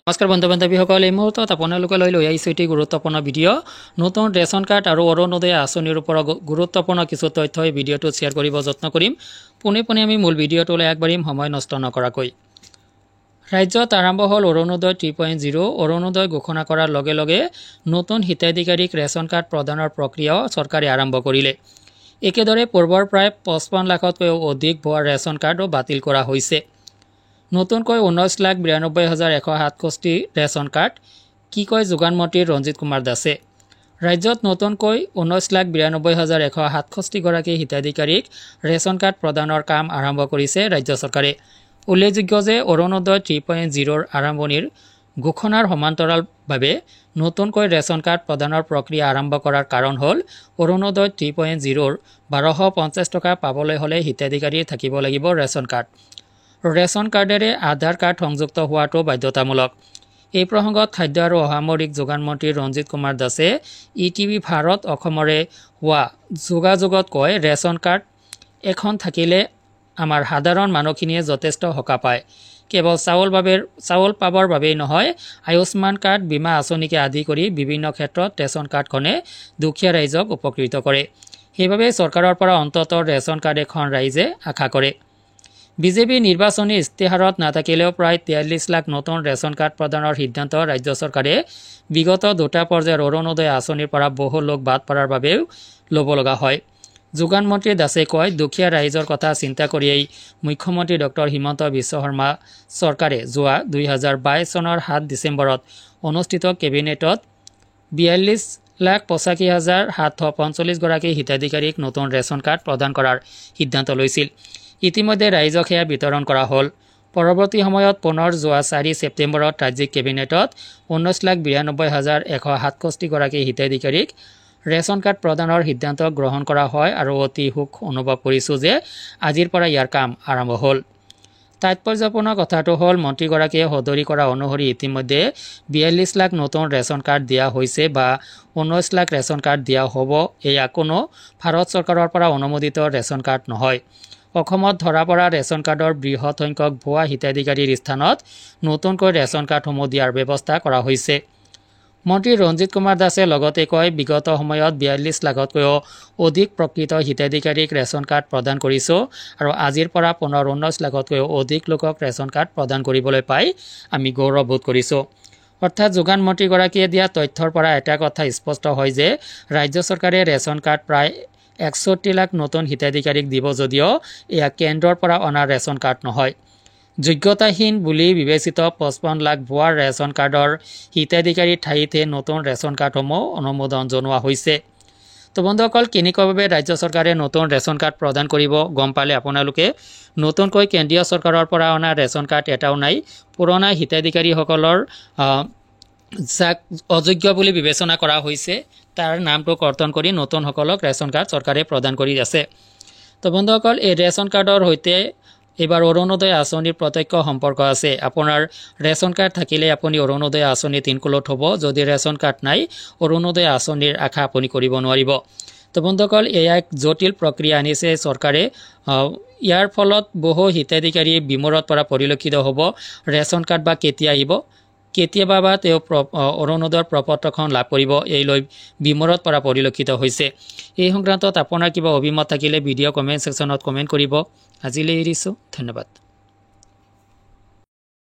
নমস্কাৰ বন্ধু বান্ধৱীসকল, এই মুহূৰ্তত আপোনালোকলৈ লৈ আহিছোঁ এটি গুৰুত্বপূৰ্ণ ভিডিঅ'। নতুন ৰেচন কাৰ্ড আৰু অৰুণোদয় আঁচনিৰ ওপৰত গুৰুত্বপূৰ্ণ কিছু তথ্য এই ভিডিঅ'টোত শ্বেয়াৰ কৰিব যত্ন কৰিম। পোনে আমি মূল ভিডিঅ'টোলৈ আগবাঢ়িম সময় নষ্ট নকৰাকৈ। ৰাজ্যত আৰম্ভ হ'ল অৰুণোদয় 3.0। অৰুণোদয় ঘোষণা কৰাৰ লগে লগে নতুন হিতাধিকাৰীক ৰেচন কাৰ্ড প্ৰদানৰ প্ৰক্ৰিয়াও চৰকাৰে আৰম্ভ কৰিলে। একেদৰে পূৰ্বৰ প্ৰায় 55 লাখতকৈও অধিক ভুৱা ৰেচন কাৰ্ডো বাতিল কৰা হৈছে। নতুনকৈ 19,92,167 ৰেচন কাৰ্ড। কি কয় যোগান মন্ত্ৰী ৰঞ্জিত কুমাৰ দাসে। ৰাজ্যত নতুনকৈ 19,92,167 গৰাকী হিতাধিকাৰীক ৰেচন কাৰ্ড প্ৰদানৰ কাম আৰম্ভ কৰিছে ৰাজ্য চৰকাৰে। উল্লেখযোগ্য যে অৰুণোদয় 3.0ৰ আৰম্ভণিৰ ঘোষণাৰ সমান্তৰালভাৱে নতুনকৈ ৰেচন কাৰ্ড প্ৰদানৰ প্ৰক্ৰিয়া আৰম্ভ কৰাৰ কাৰণ হ'ল অৰুণোদয় 3.0ৰ 1250 টকা পাবলৈ হ'লে হিতাধিকাৰীৰ থাকিব লাগিব ৰেচন কাৰ্ড। ৰেচন কাৰ্ডেৰে আধাৰ কাৰ্ড সংযুক্ত হোৱাটো বাধ্যতামূলক। এই প্ৰসংগত খাদ্য আৰু অসামৰিক যোগান মন্ত্ৰী ৰঞ্জিত কুমাৰ দাসে ETV ভাৰত অসমৰে হোৱা যোগাযোগত কয়, ৰেচন কাৰ্ড এখন থাকিলে আমাৰ সাধাৰণ মানুহখিনিয়ে যথেষ্ট সকাহ পায়। কেৱল চাউল পাবৰ বাবেই নহয়, আয়ুষ্মান কাৰ্ড, বীমা আঁচনিকে আদি কৰি বিভিন্ন ক্ষেত্ৰত ৰেচন কাৰ্ডখনে দুখীয়া ৰাইজক উপকৃত কৰে। সেইবাবে চৰকাৰৰ পৰা অন্ততঃ ৰেচন কাৰ্ড এখন ৰাইজে আশা কৰে। বিজেপি নিৰ্বাচনী ইস্তেহাৰত নাথাকিলেও প্ৰায় 43 লাখ নতুন ৰেচন কাৰ্ড প্ৰদানৰ সিদ্ধান্ত ৰাজ্য চৰকাৰে বিগত দুটা পৰ্যায়ৰ অৰুণোদয় আঁচনিৰ পৰা বহু লোক বাদ পৰাৰ বাবেও ল'ব লগা হয়। যোগান মন্ত্ৰী দাসে কয়, দুখীয়া ৰাইজৰ কথা চিন্তা কৰিয়েই মুখ্যমন্ত্ৰী ডক্টৰ হিমন্ত বিশ্ব শৰ্মা চৰকাৰে যোৱা 2022 চনৰ 7 ডিচেম্বৰত অনুষ্ঠিত কেবিনেটত 42,85,745 গৰাকী হিতাধিকাৰীক নতুন ৰেচন কাৰ্ড প্ৰদান কৰাৰ সিদ্ধান্ত লৈছিল। ইতিমধ্যে ৰাইজক সেয়া বিতৰণ কৰা হ'ল। পৰৱৰ্তী সময়ত পুনৰ যোৱা 4 ছেপ্টেম্বৰত ৰাজ্যিক কেবিনেটত 19,92,167 গৰাকী হিতাধিকাৰীক ৰেচন কাৰ্ড প্ৰদানৰ সিদ্ধান্ত গ্ৰহণ কৰা হয় আৰু অতি সুখ অনুভৱ কৰিছোঁ যে আজিৰ পৰা ইয়াৰ কাম আৰম্ভ হ'ল। তাৎপৰ্যপূৰ্ণ কথাটো হ'ল, মন্ত্ৰীগৰাকীয়ে সদৰি কৰা অনুসৰি ইতিমধ্যে 42 লাখ নতুন ৰেচন কাৰ্ড দিয়া হৈছে বা 19 লাখ ৰেচন কাৰ্ড দিয়া হ'ব। এয়া কোনো ভাৰত চৰকাৰৰ পৰা অনুমোদিত ৰেচন কাৰ্ড নহয়। অসমত ধৰা পৰা ৰেচন কাৰ্ডৰ বৃহৎ সংখ্যক ভুৱা হিতাধিকাৰীৰ স্থানত নতুনকৈ ৰেচন কাৰ্ডসমূহ দিয়াৰ ব্যৱস্থা কৰা হৈছে। মন্ত্ৰী ৰঞ্জিত কুমাৰ দাসে লগতে কয়, বিগত সময়ত 42 লাখতকৈও অধিক প্ৰকৃত হিতাধিকাৰীক ৰেচন কাৰ্ড প্ৰদান কৰিছোঁ আৰু আজিৰ পৰা পুনৰ 19 লাখতকৈও অধিক লোকক ৰেচন কাৰ্ড প্ৰদান কৰিবলৈ পাই আমি গৌৰৱবোধ কৰিছোঁ। অৰ্থাৎ যোগান মন্ত্ৰীগৰাকীয়ে দিয়া তথ্যৰ পৰা এটা কথা স্পষ্ট হয় যে ৰাজ্য চৰকাৰে ৰেচন কাৰ্ড প্ৰায় 61 লাখ নতুন হিতাধিকাৰীক দিব যদিও এয়া কেন্দ্ৰৰ পৰা অনা ৰেচন কাৰ্ড নহয়। যোগ্যতাহীন বুলি বিবেচিত 55 লাখ ভুৱা ৰেচন কাৰ্ডৰ হিতাধিকাৰীৰ ঠাইতহে নতুন ৰেচন কাৰ্ডসমূহ অনুমোদন জনোৱা হৈছে। তো বন্ধুসকল, কেনেকুৱাভাৱে ৰাজ্য চৰকাৰে নতুন ৰেচন কাৰ্ড প্ৰদান কৰিব গম পালে আপোনালোকে। নতুনকৈ কেন্দ্ৰীয় চৰকাৰৰ পৰা অনা ৰেচন কাৰ্ড এটাও নাই। পুৰণা হিতাধিকাৰীসকলৰ যাক অযোগ্য বুলি বিবেচনা কৰা হৈছে তাৰ নামটো কৰ্তন কৰি নতুনসকলক ৰেচন কাৰ্ড চৰকাৰে প্ৰদান কৰি আছে। তো বন্ধুসকল, এই ৰেচন কাৰ্ডৰ সৈতে এইবাৰ অৰুণোদয় আঁচনিৰ প্ৰত্যক্ষ সম্পৰ্ক আছে। আপোনাৰ ৰেচন কাৰ্ড থাকিলে আপুনি অৰুণোদয় আঁচনিত ইনক্লুড হ'ব। যদি ৰেচন কাৰ্ড নাই, অৰুণোদয় আঁচনিৰ আশা আপুনি কৰিব নোৱাৰিব। তো বন্ধুসকল, এয়া এক জটিল প্ৰক্ৰিয়া আনিছে চৰকাৰে। ইয়াৰ ফলত বহু হিতাধিকাৰী বিমূৰত পৰা পৰিলক্ষিত হ'ব। ৰেচন কাৰ্ড বা কেতিয়া আহিব, কেতিয়াবা বা তেওঁ অৰুণোদয়ৰ প্ৰপত্ৰখন লাভ কৰিব, এই লৈ বিমূৰত পৰা পৰিলক্ষিত হৈছে। এই সংক্ৰান্তত আপোনাৰ কিবা অভিমত থাকিলে ভিডিঅ' কমেণ্ট ছেকশ্যনত কমেণ্ট কৰিব। আজিলৈ এৰিছোঁ, ধন্যবাদ।